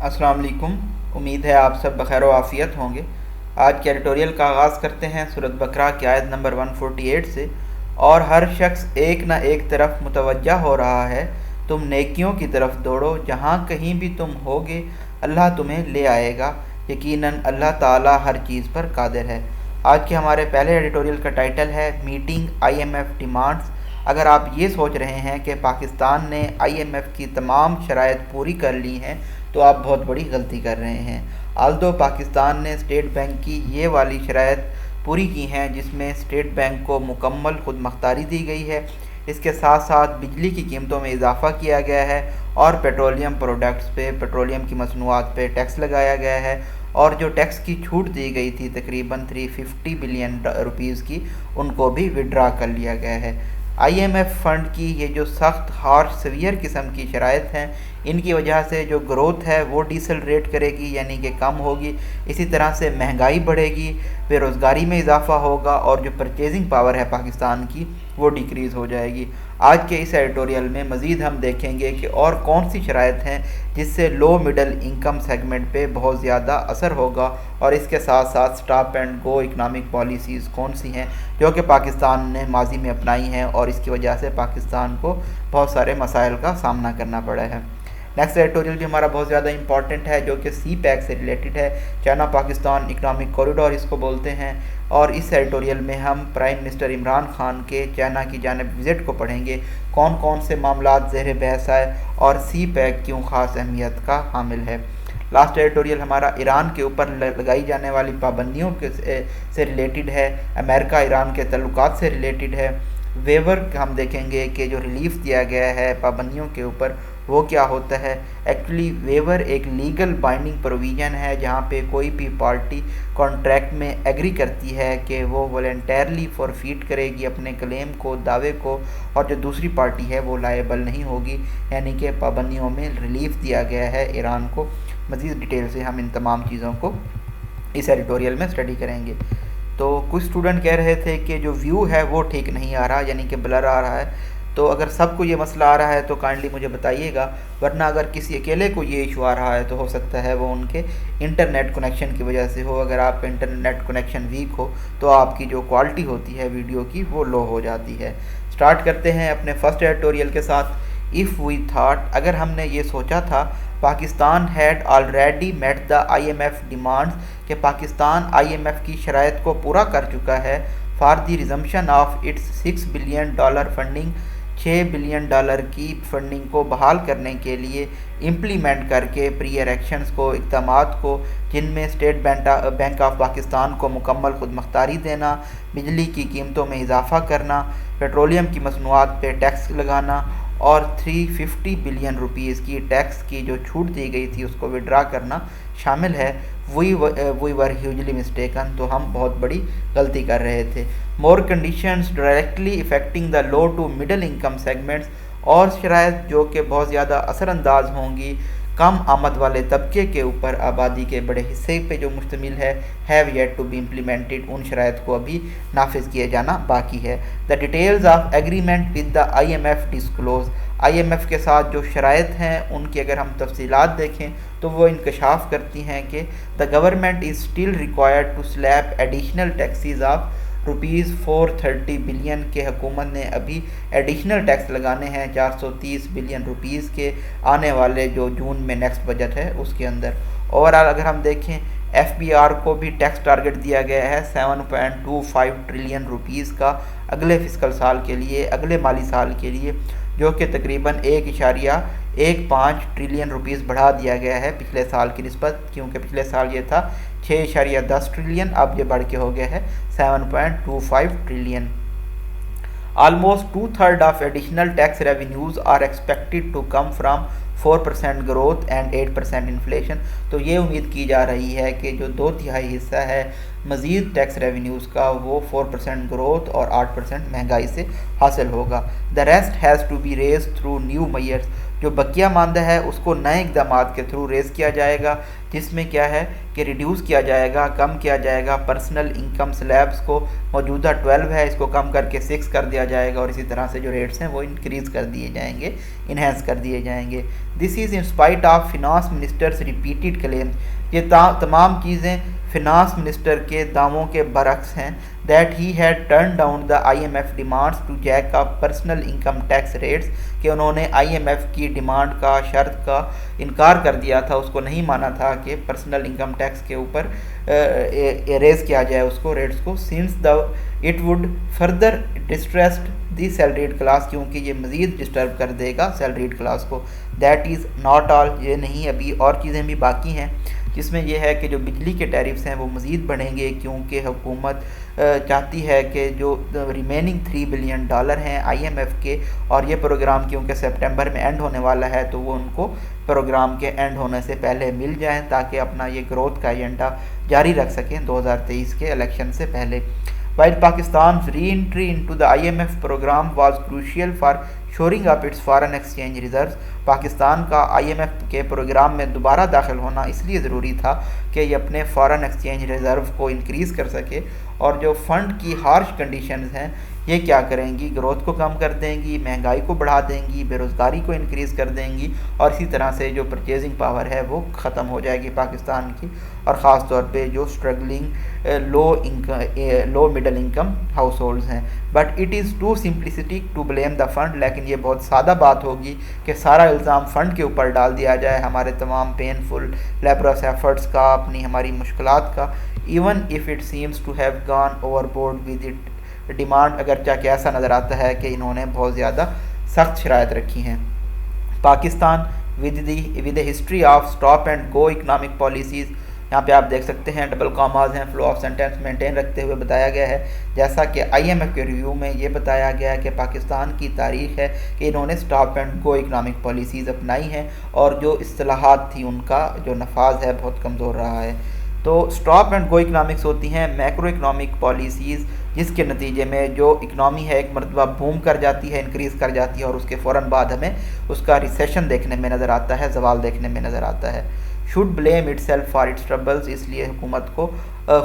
السلام علیکم۔ امید ہے آپ سب بخیر و عافیت ہوں گے۔ آج کے ایڈیٹوریل کا آغاز کرتے ہیں سورۃ بقرہ کی آیت نمبر 148 سے۔ اور ہر شخص ایک نہ ایک طرف متوجہ ہو رہا ہے، تم نیکیوں کی طرف دوڑو، جہاں کہیں بھی تم ہوگے اللہ تمہیں لے آئے گا، یقیناً اللہ تعالیٰ ہر چیز پر قادر ہے۔ آج کے ہمارے پہلے ایڈیٹوریل کا ٹائٹل ہے میٹنگ IMF ڈیمانڈز۔ اگر آپ یہ سوچ رہے ہیں کہ پاکستان نے IMF کی تمام شرائط پوری کر لی ہیں تو آپ بہت بڑی غلطی کر رہے ہیں۔ آلدو پاکستان نے اسٹیٹ بینک کی یہ والی شرائط پوری کی ہیں جس میں اسٹیٹ بینک کو مکمل خود مختاری دی گئی ہے، اس کے ساتھ ساتھ بجلی کی قیمتوں میں اضافہ کیا گیا ہے اور پیٹرولیم پروڈکٹس پہ، پیٹرولیم کی مصنوعات پہ ٹیکس لگایا گیا ہے، اور جو ٹیکس کی چھوٹ دی گئی تھی تقریباً 350 بلین روپیز کی، ان کو بھی وڈرا کر لیا گیا ہے۔ IMF فنڈ کی یہ جو سخت ہارش سیویئر قسم کی شرائط ہیں، ان کی وجہ سے جو گروتھ ہے وہ ڈیسلریٹ کرے گی، یعنی کہ کم ہوگی۔ اسی طرح سے مہنگائی بڑھے گی، بے روزگاری میں اضافہ ہوگا، اور جو پرچیزنگ پاور ہے پاکستان کی وہ ڈیکریز ہو جائے گی۔ آج کے اس ایڈیٹوریل میں مزید ہم دیکھیں گے کہ اور کون سی شرائط ہیں جس سے لو مڈل انکم سیگمنٹ پہ بہت زیادہ اثر ہوگا، اور اس کے ساتھ ساتھ stop and go economic policies کون سی ہیں جو کہ پاکستان نے ماضی میں اپنائی ہیں اور اس کی وجہ سے پاکستان کو بہت سارے مسائل کا سامنا کرنا پڑا ہے۔ نیکسٹ ایڈیٹوریل بھی ہمارا بہت زیادہ امپورٹنٹ ہے جو کہ سی پیک سے ریلیٹڈ ہے، چائنا پاکستان اکنامک کوریڈور اس کو بولتے ہیں، اور اس ایڈیٹوریل میں ہم پرائم منسٹر عمران خان کے چائنا کی جانب وزٹ کو پڑھیں گے، کون کون سے معاملات زیر بحث آئے اور سی پیک کیوں خاص اہمیت کا حامل ہے۔ لاسٹ ایڈیٹوریل ہمارا ایران کے اوپر لگائی جانے والی پابندیوں سے ریلیٹڈ ہے، امریکہ ایران کے تعلقات سے ریلیٹڈ ہے۔ ویور ہم دیکھیں گے کہ جو ریلیف دیا گیا ہے پابندیوں کے اوپر وہ کیا ہوتا ہے۔ ایکچولی ویور ایک لیگل بائنڈنگ پروویژن ہے جہاں پہ کوئی بھی پارٹی کانٹریکٹ میں ایگری کرتی ہے کہ وہ والنٹیرلی فورفیٹ کرے گی اپنے کلیم کو، دعوے کو، اور جو دوسری پارٹی ہے وہ لائبل نہیں ہوگی، یعنی کہ پابندیوں میں ریلیف دیا گیا ہے ایران کو۔ مزید ڈیٹیل سے ہم ان تمام چیزوں کو اس ایڈیٹوریل میں اسٹڈی کریں گے۔ تو کچھ اسٹوڈنٹ کہہ رہے تھے کہ جو ویو ہے وہ ٹھیک نہیں آ رہا، یعنی کہ بلر آ رہا ہے، تو اگر سب کو یہ مسئلہ آ رہا ہے تو کائنڈلی مجھے بتائیے گا، ورنہ اگر کسی اکیلے کو یہ ایشو آ رہا ہے تو ہو سکتا ہے وہ ان کے انٹرنیٹ کنیکشن کی وجہ سے ہو۔ اگر آپ کا انٹرنیٹ کنیکشن ویک ہو تو آپ کی جو کوالٹی ہوتی ہے ویڈیو کی وہ لو ہو جاتی ہے۔ سٹارٹ کرتے ہیں اپنے فرسٹ ایڈیٹوریل کے ساتھ۔ اف وی تھاٹ، اگر ہم نے یہ سوچا تھا، Pakistan had already met the IMF demands, کہ پاکستان IMF کی شرائط کو پورا کر چکا ہے، for the resumption of its $6 billion funding, $6 billion کی فنڈنگ کو بحال کرنے کے لیے امپلیمنٹ کر کے پریئر ایکشنز کو، اقدامات کو، جن میں اسٹیٹ بینک آف پاکستان کو مکمل خود مختاری دینا، بجلی کی قیمتوں میں اضافہ کرنا، پیٹرولیم کی مصنوعات پہ ٹیکس لگانا، اور 350 بلین روپیز کی ٹیکس کی جو چھوٹ دی گئی تھی اس کو وڈرا کرنا شامل ہے۔ وی ور ہیوجلی مسٹیکن، تو ہم بہت بڑی غلطی کر رہے تھے۔ More conditions directly affecting the low to middle income segments, اور شرائط جو کہ بہت زیادہ اثر انداز ہوں گی کم آمد والے طبقے کے اوپر، آبادی کے بڑے حصے پہ جو مشتمل ہے، have yet to be implemented, ان شرائط کو ابھی نافذ کیے جانا باقی ہے۔ The details of agreement with the IMF disclose, IMF کے ساتھ جو شرائط ہیں ان کی اگر ہم تفصیلات دیکھیں تو وہ انکشاف کرتی ہیں کہ the government is still required to slap additional taxes of ₹430 billion کے، حکومت نے ابھی ایڈیشنل ٹیکس لگانے ہیں 430 بلین روپیز کے آنے والے جو جون میں نیکسٹ بجٹ ہے اس کے اندر۔ اوورآل اگر ہم دیکھیں FBR کو بھی ٹیکس ٹارگٹ دیا گیا ہے 7.25 ٹریلین روپیز کا اگلے فسکل سال کے لیے، اگلے مالی سال کے لیے، جو کہ تقریباً 1.15 ٹریلین روپیز بڑھا دیا گیا ہے پچھلے سال کی نسبت، کیونکہ پچھلے سال یہ تھا 6.10 ٹریلین، اب یہ بڑھ کے ہو گیا ہے 7.25 trillion. Almost 2/3 of additional tax revenues are expected to come from 4% growth and 8% inflation، تو یہ امید کی جا رہی ہے کہ جو 2/3 حصہ ہے مزید ٹیکس ریونیوز کا وہ 4% گروتھ اور 8% مہنگائی سے حاصل ہوگا۔ The rest has to be raised through new measures، جو بقیہ ماندہ ہے اس کو نئے اقدامات کے تھرو ریز کیا جائے گا جس میں کیا ہے کہ ریڈیوس کیا جائے گا، کم کیا جائے گا پرسنل انکم سلیبس کو، موجودہ 12 ہے اس کو کم کر کے 6 کر دیا جائے گا، اور اسی طرح سے جو ریٹس ہیں وہ انکریز کر دیے جائیں گے، انہینس کر دیے جائیں گے۔ This is in spite of finance ministers repeated claims, یہ تمام چیزیں فنانس منسٹر کے دعووں کے برعکس ہیں، that he had turn down the I M F demands to jack up personal income tax rates, کہ انہوں نے آئی ایم ایف کی ڈیمانڈ کا، شرط کا انکار کر دیا تھا، اس کو نہیں مانا تھا کہ پرسنل انکم ٹیکس کے اوپر ریز کیا جائے اس کو، ریٹس کو، since the it would further distressed the salaried class, کیونکہ یہ مزید ڈسٹرب کر دے گا سیلریڈ کلاس کو۔ دیٹ از ناٹ آل، یہ نہیں، ابھی اور چیزیں بھی باقی ہیں، جس میں یہ ہے کہ جو بجلی کے ٹیرفس ہیں وہ مزید بڑھیں گے، کیونکہ حکومت چاہتی ہے کہ جو ریمیننگ $3 بلین ہیں آئی ایم ایف کے، اور یہ پروگرام کیونکہ سپٹمبر میں اینڈ ہونے والا ہے تو وہ ان کو پروگرام کے اینڈ ہونے سے پہلے مل جائیں، تاکہ اپنا یہ گروتھ کا ایجنڈا جاری رکھ سکیں 2023 کے الیکشن سے پہلے۔ While Pakistan's re-entry into the IMF program was crucial for shoring up its foreign exchange reserves، Pakistan کا آئی ایم ایف کے پروگرام میں دوبارہ داخل ہونا اس لیے ضروری تھا کہ یہ اپنے فارن ایکسچینج ریزرو کو انکریز کر سکے، اور جو فنڈ کی ہارش کنڈیشنز ہیں یہ کیا کریں گی، گروتھ کو کم کر دیں گی، مہنگائی کو بڑھا دیں گی، بے روزگاری کو انکریز کر دیں گی، اور اسی طرح سے جو پرچیزنگ پاور ہے وہ ختم ہو جائے گی پاکستان کی، اور خاص طور پہ جو struggling low middle income households ہیں۔ But it is too simplistic to blame the fund, لیکن یہ بہت سادہ بات ہوگی کہ سارا الزام فنڈ کے اوپر ڈال دیا جائے، ہمارے تمام پینفل لیبرس ایفرٹس کا، اپنی ہماری مشکلات کا، even if it seems to have gone overboard with it demand, اگرچہ کہ ایسا نظر آتا ہے کہ انہوں نے بہت زیادہ سخت شرائط رکھی ہیں۔ Pakistan with a history of stop and go economic policies, یہاں پہ آپ دیکھ سکتے ہیں ڈبل کاماز ہیں، فلو آف سینٹینس مینٹین رکھتے ہوئے بتایا گیا ہے، جیسا کہ آئی ایم ایف کے ریویو میں یہ بتایا گیا ہے کہ پاکستان کی تاریخ ہے کہ انہوں نے stop and go economic policies اپنائی ہیں، اور جو اصطلاحات تھی ان کا جو نفاذ ہے بہت کمزور رہا ہے۔ تو اسٹاپ اینڈ گو اکنامکس ہوتی ہیں میکرو اکنامک پالیسیز، جس کے نتیجے میں جو اکنامی ہے ایک مرتبہ بوم کر جاتی ہے، انکریز کر جاتی ہے، اور اس کے فوراً بعد ہمیں اس کا ریسیشن دیکھنے میں نظر آتا ہے، زوال دیکھنے میں نظر آتا ہے۔ Should blame itself for its troubles, اس لیے حکومت کو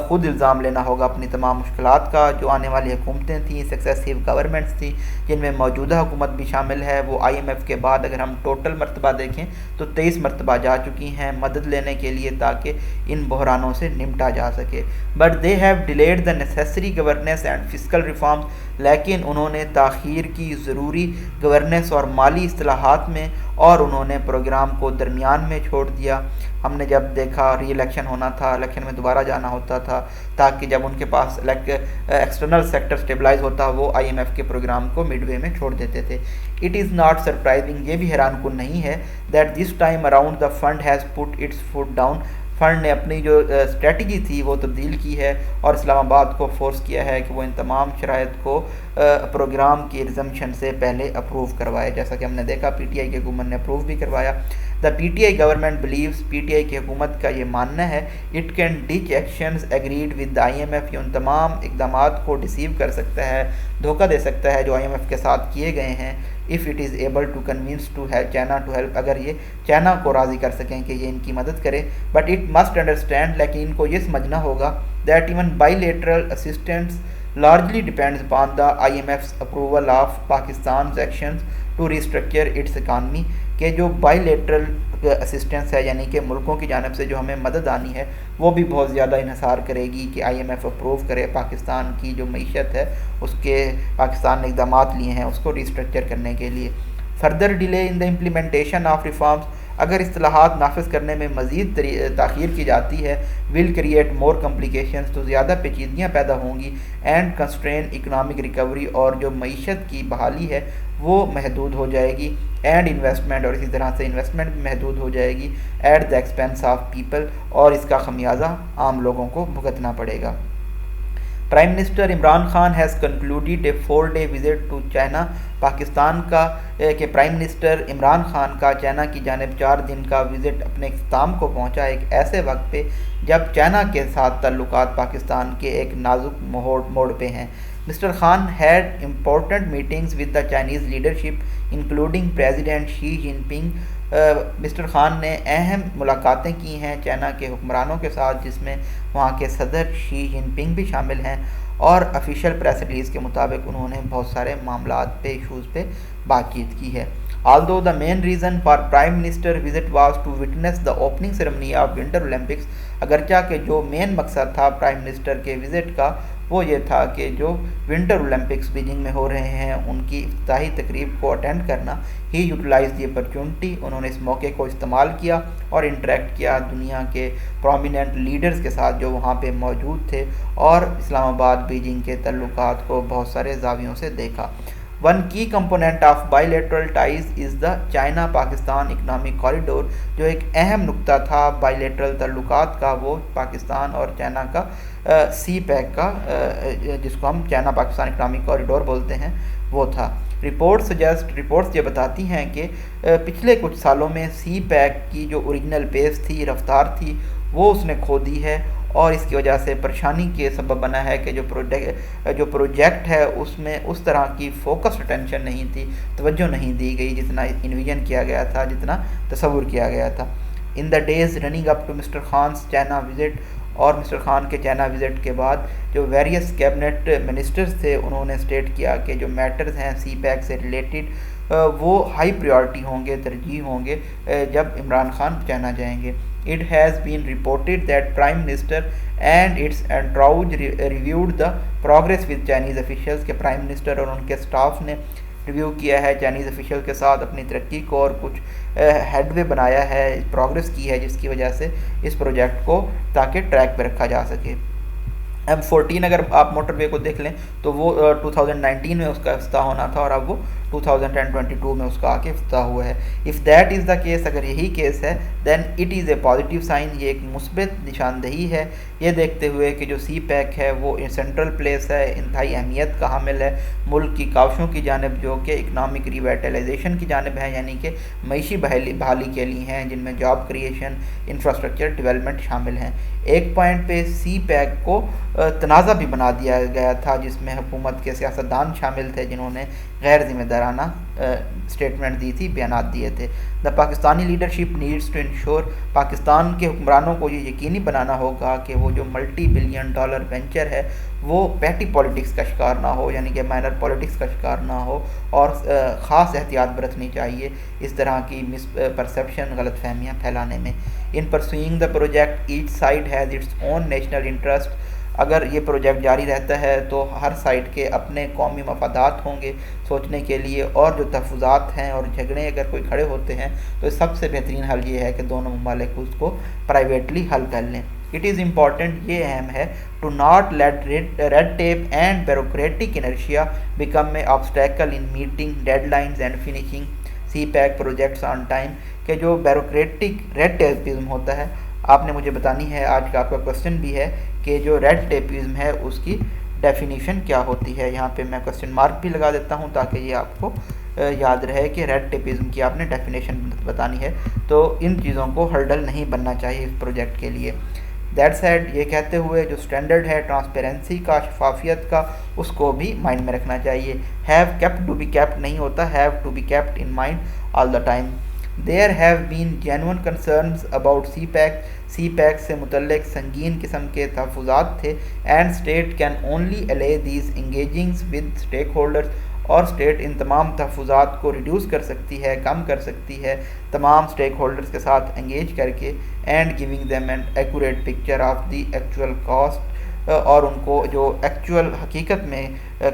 خود الزام لینا ہوگا اپنی تمام مشکلات کا۔ جو آنے والی حکومتیں تھیں، سکسیسیو گورنمنٹس تھیں، جن میں موجودہ حکومت بھی شامل ہے، وہ آئی ایم ایف کے بعد اگر ہم ٹوٹل مرتبہ دیکھیں تو 23 مرتبہ جا چکی ہیں مدد لینے کے لیے تاکہ ان بحرانوں سے نمٹا جا سکے۔ But they have delayed the necessary governance and fiscal reforms, لیکن انہوں نے تاخیر کی ضروری گورننس اور مالی اصلاحات میں، اور انہوں نے پروگرام کو درمیان میں چھوڑ دیا۔ ہم نے جب دیکھا ری الیکشن ہونا تھا، الیکشن میں دوبارہ جانا ہوتا تھا، تاکہ جب ان کے پاس ایکسٹرنل سیکٹر سٹیبلائز ہوتا وہ آئی ایم ایف کے پروگرام کو مڈ وے میں چھوڑ دیتے تھے۔ اٹ از ناٹ سرپرائزنگ، یہ بھی حیران کن نہیں ہے، that this time around the fund has put its foot down, fund نے اپنی جو اسٹریٹجی تھی وہ تبدیل کی ہے، اور اسلام آباد کو فورس کیا ہے کہ وہ ان تمام شرائط کو پروگرام کی ریزمپشن سے پہلے اپروو کروائے، جیسا کہ ہم نے دیکھا پی ٹی آئی کی حکومت نے اپروو بھی کروایا۔ The P T I government believes, P T I کی حکومت کا یہ ماننا ہے، it can ditch actions agreed with the I M F, یہ ان تمام اقدامات کو ڈسیو کر سکتا ہے، دھوکہ دے سکتا ہے جو آئی ایم ایف کے ساتھ کیے گئے ہیں، if it is able to convince to help China to help، اگر یہ چائنا کو راضی کر سکیں کہ یہ ان کی مدد کرے۔ but it must understand، لیکن ان کو یہ سمجھنا ہوگا that even bilateral assistance largely depends upon the IMF's approval of Pakistan's actions to restructure its economy، کہ جو بائی لیٹرل اسسٹنس ہے، یعنی کہ ملکوں کی جانب سے جو ہمیں مدد آنی ہے، وہ بھی بہت زیادہ انحصار کرے گی کہ آئی ایم ایف اپروو کرے پاکستان کی جو معیشت ہے، اس کے پاکستان نے اقدامات لیے ہیں اس کو ریسٹرکچر کرنے کے لیے۔ Further delay in the implementation of reforms, اگر اصطلاحات نافذ کرنے میں مزید تاخیر کی جاتی ہے، ول کریٹ مور کمپلیکیشنز، تو زیادہ پیچیدگیاں پیدا ہوں گی، اینڈ کنسٹرین اکنامک ریکوری، اور جو معیشت کی بحالی ہے وہ محدود ہو جائے گی، اینڈ انویسٹمنٹ، اور اسی طرح سے انویسٹمنٹ بھی محدود ہو جائے گی، at the expense of people, اور اس کا خمیازہ عام لوگوں کو بھگتنا پڑے گا۔ Prime minister Imran Khan has concluded a 4-day visit to China, Pakistan کا کہ پرائم منسٹر عمران خان کا چائنا کی جانب 4 دن کا وزٹ اپنے اختتام کو پہنچا، ایک ایسے وقت پہ جب چائنا کے ساتھ تعلقات پاکستان کے ایک نازک موڑ پہ ہیں۔ Mister Khan had important meetings with the Chinese leadership including President Xi Jinping mister Khan نے اہم ملاقاتیں کی ہیں چائنا کے حکمرانوں کے ساتھ، جس میں وہاں کے صدر شی جن پنگ بھی شامل ہیں، اور آفیشیل پریس ریلیز کے مطابق انہوں نے بہت سارے معاملات پہ ایشوز پہ بات چیت کی ہے۔ Although the main reason for Prime Minister visit was to witness the opening ceremony of Winter Olympics، اگرچہ کہ جو مین مقصد تھا پرائم منسٹر کے وزٹ کا وہ یہ تھا کہ جو ونٹر اولمپکس بیجنگ میں ہو رہے ہیں ان کی افتتاحی تقریب کو اٹینڈ کرنا، ہی یوٹیلائز دی اپرچونٹی، انہوں نے اس موقع کو استعمال کیا اور انٹریکٹ کیا دنیا کے پرومیننٹ لیڈرز کے ساتھ جو وہاں پہ موجود تھے، اور اسلام آباد بیجنگ کے تعلقات کو بہت سارے زاویوں سے دیکھا۔ ون کی component of by lateral ties is the China Pakistan economic corridor, جو ایک اہم نقطہ تھا بائی لیٹرل تعلقات کا وہ پاکستان اور چائنا کا سی پیک کا، جس کو ہم چائنا پاکستان اکنامک کوریڈور بولتے ہیں، وہ تھا۔ رپورٹس یہ بتاتی ہیں کہ پچھلے کچھ سالوں میں سی پیک کی جو اوریجنل پیس تھی، رفتار تھی، وہ اس نے کھو دی ہے، اور اس کی وجہ سے پریشانی کے سبب بنا ہے کہ جو پروجیکٹ ہے اس میں اس طرح کی فوکس اٹینشن نہیں تھی، توجہ نہیں دی گئی جتنا انویژن کیا گیا تھا، جتنا تصور کیا گیا تھا۔ In the days running up to mister خان's چائنا وزٹ، اور مسٹر خان کے چائنا وزٹ کے بعد جو ویریس کیبنٹ منسٹرز تھے انہوں نے سٹیٹ کیا کہ جو میٹرز ہیں سی پیک سے ریلیٹڈ وہ ہائی پریورٹی ہوں گے، ترجیح ہوں گے جب عمران خان چائنا جائیں گے۔ It has been reported that Prime Minister and its entourage reviewed the progress with Chinese officials، کہ پرائم منسٹر اور ان کے سٹاف نے ریویو کیا ہے چائنیز official کے ساتھ اپنی ترقی کو، اور کچھ ہیڈ وے بنایا ہے، پروگرس کی ہے، جس کی وجہ سے اس پروجیکٹ کو تاکہ ٹریک پہ رکھا جا سکے۔ M14 اگر آپ موٹر وے کو دیکھ لیں تو وہ 2019 میں اس کا افتتاح ہونا تھا، اور اب وہ 2022 میں اس کا آ کے افتتاح ہوا ہے۔ If that is the case, اگر یہی کیس ہے، then it is a positive sign, یہ ایک مثبت نشاندہی ہے، یہ دیکھتے ہوئے کہ جو سی پیک ہے وہ سینٹرل پلیس ہے، انتہائی اہمیت کا حامل ہے ملک کی کاوشوں کی جانب جو کہ اکنامک ریویٹلائزیشن کی جانب ہے، یعنی کہ معیشی بحالی کے لیے ہیں، جن میں جاب کریشن، انفراسٹرکچر ڈیولپمنٹ شامل ہیں۔ ایک پوائنٹ پہ سی پیک کو تنازع بھی بنا دیا گیا تھا، جس میں حکومت کے سیاستدان شامل تھے جنہوں نے غیر ذمہ دارانہ اسٹیٹمنٹ دی تھی، بیانات دیے تھے۔ The Pakistani leadership needs to ensure, Pakistan کے حکمرانوں کو یہ یقینی بنانا ہوگا کہ وہ جو ملٹی بلین ڈالر وینچر ہے وہ پیٹی پالیٹکس کا شکار نہ ہو، یعنی کہ مائنر پالیٹکس کا شکار نہ ہو، اور خاص احتیاط برتنی چاہیے اس طرح کی مس پرسیپشن، غلط فہمیاں پھیلانے میں۔ In pursuing the project each side has its own national interest, اگر یہ پروجیکٹ جاری رہتا ہے تو ہر سائڈ کے اپنے قومی مفادات ہوں گے سوچنے کے لیے، اور جو تحفظات ہیں اور جھگڑے اگر کوئی کھڑے ہوتے ہیں تو سب سے بہترین حل یہ ہے کہ دونوں ممالک اس کو پرائیویٹلی حل کر لیں۔ اٹ از امپورٹنٹ، یہ اہم ہے، to not let red tape and bureaucratic inertia become a obstacle in meeting deadlines and finishing CPEC projects on time, کہ جو بیوروکریٹک ریڈ ٹیپزم ہوتا ہے، آپ نے مجھے بتانی ہے، آج کا آپ کا کوسچن بھی ہے کہ جو ریڈ ٹیپزم ہے اس کی ڈیفینیشن کیا ہوتی ہے۔ یہاں پہ میں کوسچن مارک بھی لگا دیتا ہوں تاکہ یہ آپ کو یاد رہے کہ ریڈ ٹیپزم کی آپ نے ڈیفینیشن بتانی ہے، تو ان چیزوں کو ہرڈل نہیں بننا چاہیے اس پروجیکٹ کے لیے۔ دیٹ سیڈ، یہ کہتے ہوئے جو سٹینڈرڈ ہے ٹرانسپیرنسی کا، شفافیت کا، اس کو بھی مائنڈ میں رکھنا چاہیے۔ Have kept to be kept نہیں ہوتا، have to be kept in mind all the time. There have been genuine concerns about CPEC، CPEC سے متعلق سنگین قسم کے تحفظات تھے، and state can only allay these engagings with stakeholders، اور اسٹیٹ ان تمام تحفظات کو ریڈیوس کر سکتی ہے، کم کر سکتی ہے تمام اسٹیک ہولڈرز کے ساتھ انگیج کر کے، and giving them an accurate picture of the actual cost، اور ان کو جو ایکچوئل حقیقت میں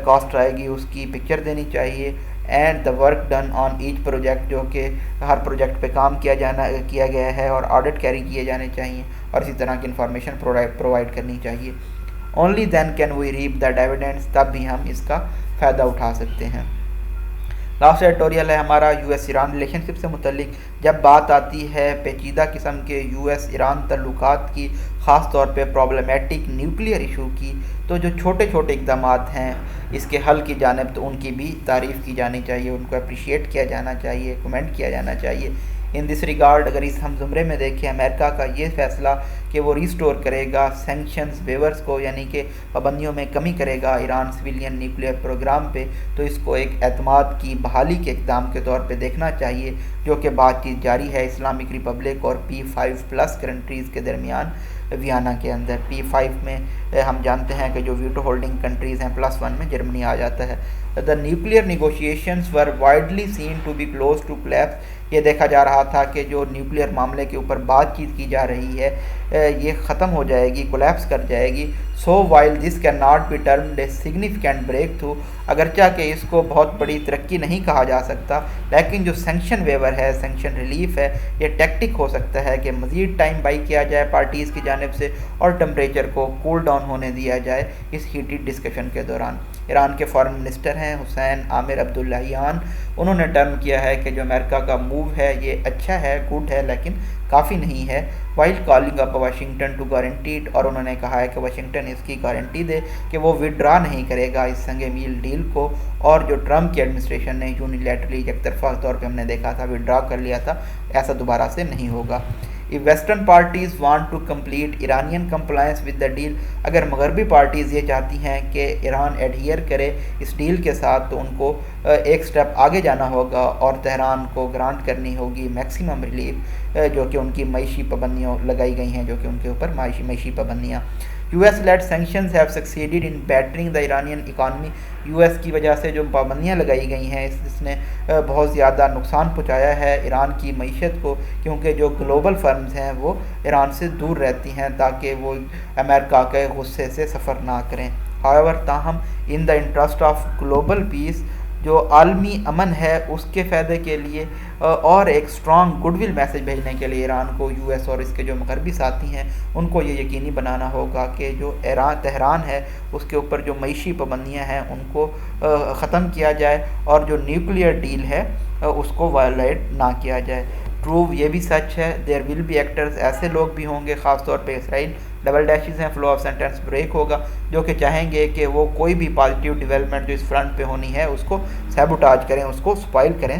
کاسٹ آئے گی اس کی پکچر دینی چاہیے، and the work done on each project, جو کہ ہر پروجیکٹ پہ کام کیا گیا ہے، اور آڈٹ کیری کیے جانے چاہیے، اور اسی طرح کی انفارمیشن پرووائڈ کرنی چاہیے۔ Only then can we reap the dividends, تب بھی ہم اس کا فائدہ اٹھا سکتے ہیں۔ لاسٹ ایڈیٹوریل ہے ہمارا یو ایس ایران ریلیشن شپ سے متعلق۔ جب بات آتی ہے پیچیدہ قسم کے یو ایس ایران تعلقات کی، خاص طور پہ پرابلمیٹک نیوکلیئر ایشو کی، تو جو چھوٹے چھوٹے اقدامات ہیں اس کے حل کی جانب، تو ان کی بھی تعریف کی جانی چاہیے، ان کو اپریشیٹ کیا جانا چاہیے، کمنٹ کیا جانا چاہیے۔ ان دس ریگارڈ اگر اس ہم زمرے میں دیکھیں امریکہ کا یہ فیصلہ کہ وہ ریسٹور کرے گا سینکشنز ویورز کو، یعنی کہ پابندیوں میں کمی کرے گا ایران سویلین نیوکلیئر پروگرام پہ، تو اس کو ایک اعتماد کی بحالی کے اقدام کے طور پہ دیکھنا چاہیے، جو کہ بات چیت جاری ہے اسلامک ریپبلک اور P5+ کنٹریز کے درمیان ویانا کے اندر۔ P5 میں ہم جانتے ہیں کہ جو ویٹو ہولڈنگ کنٹریز ہیں +1 میں جرمنی آ جاتا ہے۔ The nuclear negotiations were widely seen to be close to collapse۔ یہ دیکھا جا رہا تھا کہ جو نیوکلیئر معاملے کے اوپر بات چیت کی جا رہی ہے یہ ختم ہو جائے گی، کولیپس کر جائے گی۔ So while this cannot be termed a significant breakthrough، اگرچہ کہ اس کو بہت بڑی ترقی نہیں کہا جا سکتا، لیکن جو سینکشن ویور ہے، سینکشن ریلیف ہے، یہ ٹیکٹک ہو سکتا ہے کہ مزید ٹائم بائی کیا جائے پارٹیز کی جانب سے اور ٹمپریچر کو کول ڈاؤن ہونے دیا جائے اس ہیٹڈ ڈسکشن کے دوران۔ ایران کے فارن منسٹر ہیں حسین عامر عبداللہیان، انہوں نے ٹرم کیا ہے کہ جو امریکہ کا موو ہے یہ اچھا ہے، گڈ ہے، لیکن کافی نہیں ہے، while calling up Washington to guaranteed, اور انہوں نے کہا ہے کہ واشنگٹن اس کی گارنٹی دے کہ وہ وڈرا نہیں کرے گا اس سنگ میل ڈیل کو، اور جو ٹرمپ کی ایڈمنسٹریشن نے یونیلیٹرلی یک طرفہ طور پہ ہم نے دیکھا تھا وڈرا کر لیا تھا، ایسا دوبارہ سے نہیں ہوگا۔ If Western parties want to complete Iranian compliance with the deal، اگر مغربی پارٹیز یہ چاہتی ہیں کہ ایران ایڈہیئر کرے اس ڈیل کے ساتھ تو ان کو ایک سٹیپ آگے جانا ہوگا اور تہران کو گرانٹ کرنی ہوگی میکسیمم ریلیف، جو کہ ان کی معیشی پابندیاں لگائی گئی ہیں، جو کہ ان کے اوپر معیشی پابندیاں۔ US-led sanctions have succeeded in battering the Iranian economy۔ US کی وجہ سے جو پابندیاں لگائی گئی ہیں اس نے بہت زیادہ نقصان پہنچایا ہے ایران کی معیشت کو، کیونکہ جو گلوبل فرمز ہیں وہ ایران سے دور رہتی ہیں تاکہ وہ امریکہ کے غصے سے سفر نہ کریں۔ However، تاہم in the interest of global peace، جو عالمی امن ہے اس کے فائدے کے لیے اور ایک اسٹرانگ گڈ ول میسج بھیجنے کے لیے ایران کو US اور اس کے جو مغربی ساتھی ہیں ان کو یہ یقینی بنانا ہوگا کہ جو تہران ہے اس کے اوپر جو معیشی پابندیاں ہیں ان کو ختم کیا جائے اور جو نیوکلیئر ڈیل ہے اس کو وائلیٹ نہ کیا جائے۔ ٹرو، یہ بھی سچ ہے، دیر ول بی ایکٹرز، ایسے لوگ بھی ہوں گے، خاص طور پہ اسرائیل، ڈبل ڈیشز ہیں، فلو آف سینٹینس بریک ہوگا، جو کہ چاہیں گے کہ وہ کوئی بھی پازیٹیو ڈیولپمنٹ جو اس فرنٹ پہ ہونی ہے اس کو سیبوٹاج کریں، اس کو سپائل کریں۔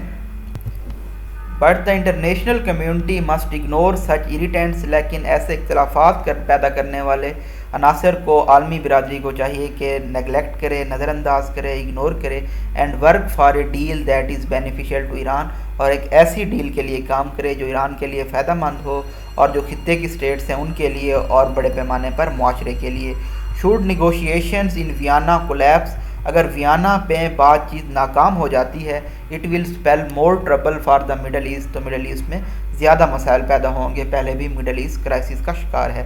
But the international community must ignore such irritants, لیکن ایسے اختلافات پیدا کرنے والے عناصر کو عالمی برادری کو چاہیے کہ نیگلیکٹ کرے، نظر انداز کرے، اگنور کرے، and work for a deal that is beneficial to Iran, اور ایک ایسی ڈیل کے لیے کام کرے جو ایران کے لیے فائدہ مند ہو اور جو خطے کی اسٹیٹس ہیں ان کے لیے اور بڑے پیمانے پر معاشرے کے لیے۔ Should negotiations in Vienna collapse, اگر ویانا پہ بات چیت ناکام ہو جاتی ہے، it will spell more trouble for the Middle East, تو مڈل ایسٹ میں زیادہ مسائل پیدا ہوں گے، پہلے بھی مڈل ایسٹ کرائسس کا شکار ہے۔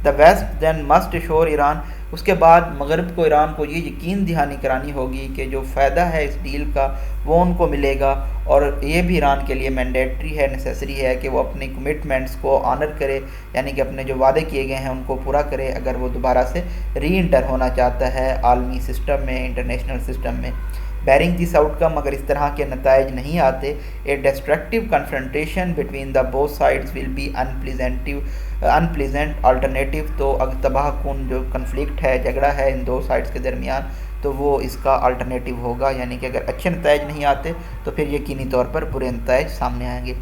دا ویسٹ دین مسٹ شور ایران، اس کے بعد مغرب کو ایران کو یہ یقین دہانی کرانی ہوگی کہ جو فائدہ ہے اس ڈیل کا وہ ان کو ملے گا، اور یہ بھی ایران کے لیے مینڈیٹری ہے، نیسیسری ہے کہ وہ اپنی کمٹمنٹس کو آنر کرے، یعنی کہ اپنے جو وعدے کیے گئے ہیں ان کو پورا کرے اگر وہ دوبارہ سے ری انٹر ہونا چاہتا ہے عالمی سسٹم میں، انٹرنیشنل سسٹم میں۔ بیرنگ دس آؤٹ کم، اگر اس طرح کے نتائج نہیں آتے، a destructive confrontation between the both sides will be unpleasant alternative, تو تباہ کن جو کنفلکٹ ہے، جھگڑا ہے ان دو سائڈز کے درمیان، تو وہ اس کا الٹرنیٹیو ہوگا، یعنی کہ اگر اچھے نتائج نہیں آتے تو پھر یقینی طور پر برے نتائج سامنے آئیں گے۔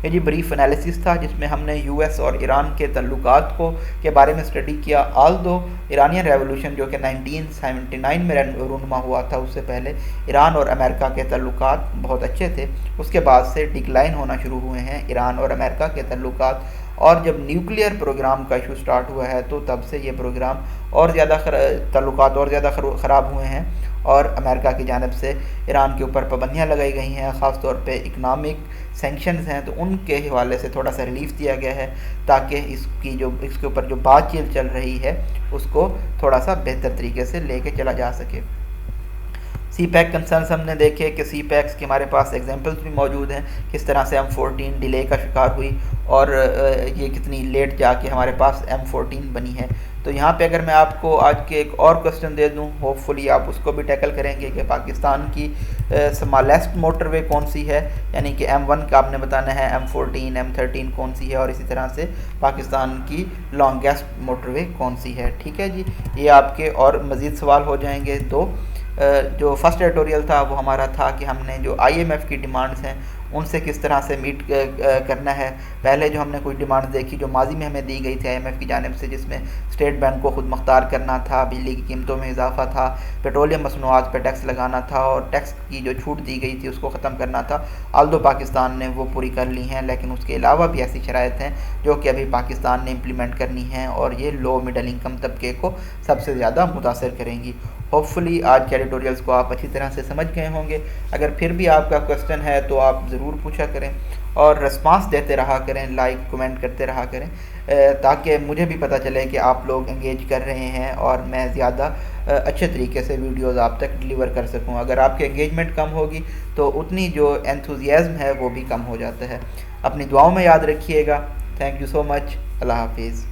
یہ جی بریف انالیسس تھا جس میں ہم نے US اور ایران کے تعلقات کے بارے میں اسٹڈی کیا۔ آل دو ایرانین ریولوشن جو کہ 1979 میں رونما ہوا تھا، اس سے پہلے ایران اور امریکہ کے تعلقات بہت اچھے تھے، اس کے بعد سے ڈکلائن ہونا شروع ہوئے ہیں ایران اور امریکہ کے تعلقات، اور جب نیوکلیئر پروگرام کا ایشو سٹارٹ ہوا ہے تو تب سے یہ پروگرام اور زیادہ تعلقات اور زیادہ خراب ہوئے ہیں، اور امریکہ کی جانب سے ایران کے اوپر پابندیاں لگائی گئی ہیں، خاص طور پہ اکنامک سینکشنز ہیں تو ان کے حوالے سے تھوڑا سا ریلیف دیا گیا ہے تاکہ اس کے اوپر جو بات چیت چل رہی ہے اس کو تھوڑا سا بہتر طریقے سے لے کے چلا جا سکے۔ سی پیک کنسرنس ہم نے دیکھے کہ سی پیکس کی ہمارے پاس ایگزامپلس بھی موجود ہیں، کس طرح سے M14 ڈیلے کا شکار ہوئی اور یہ کتنی لیٹ جا کے ہمارے پاس M14 بنی ہے۔ تو یہاں پہ اگر میں آپ کو آج کے ایک اور کوسچن دے دوں، ہوپ فلی آپ اس کو بھی ٹیکل کریں گے کہ پاکستان کی سمالسٹ موٹر وے کون سی ہے، یعنی کہ M1 کا آپ نے بتانا ہے، M14 M13 کون سی ہے، اور اسی طرح سے پاکستان کی لانگیسٹ موٹر وے کون سی ہے۔ ٹھیک ہے جی، یہ آپ کے اور مزید سوال ہو جائیں گے دو۔ جو فرسٹ ایڈیٹوریل تھا وہ ہمارا تھا کہ ہم نے جو IMF کی ڈیمانڈز ہیں ان سے کس طرح سے میٹ کرنا ہے۔ پہلے جو ہم نے کوئی ڈیمانڈ دیکھی جو ماضی میں ہمیں دی گئی تھی IMF کی جانب سے، جس میں اسٹیٹ بینک کو خود مختار کرنا تھا، بجلی کی قیمتوں میں اضافہ تھا، پیٹرولیم مصنوعات پہ ٹیکس لگانا تھا، اور ٹیکس کی جو چھوٹ دی گئی تھی اس کو ختم کرنا تھا، آلدو پاکستان نے وہ پوری کر لی ہیں، لیکن اس کے علاوہ بھی ایسی شرائط ہیں جو کہ ابھی پاکستان نے امپلیمنٹ کرنی ہیں، اور یہ لو مڈل انکم طبقے کو سب سے زیادہ متاثر کریں گی۔ ہوپ فلی آج کے ایڈیٹوریلز کو آپ اچھی طرح سے سمجھ گئے ہوں گے۔ اگر پھر بھی آپ کا کوسچن ہے تو آپ ضرور پوچھا کریں، اور رسپانس دیتے رہا کریں، لائک کمنٹ کرتے رہا کریں، تاکہ مجھے بھی پتہ چلے کہ آپ لوگ انگیج کر رہے ہیں اور میں زیادہ اچھے طریقے سے ویڈیوز آپ تک ڈیلیور کر سکوں۔ اگر آپ کی انگیجمنٹ کم ہوگی تو اتنی جو انتھوزیازم ہے وہ بھی کم ہو جاتا ہے۔ اپنی دعاؤں میں یاد رکھیے گا۔ تھینک یو سو مچ۔ اللہ حافظ۔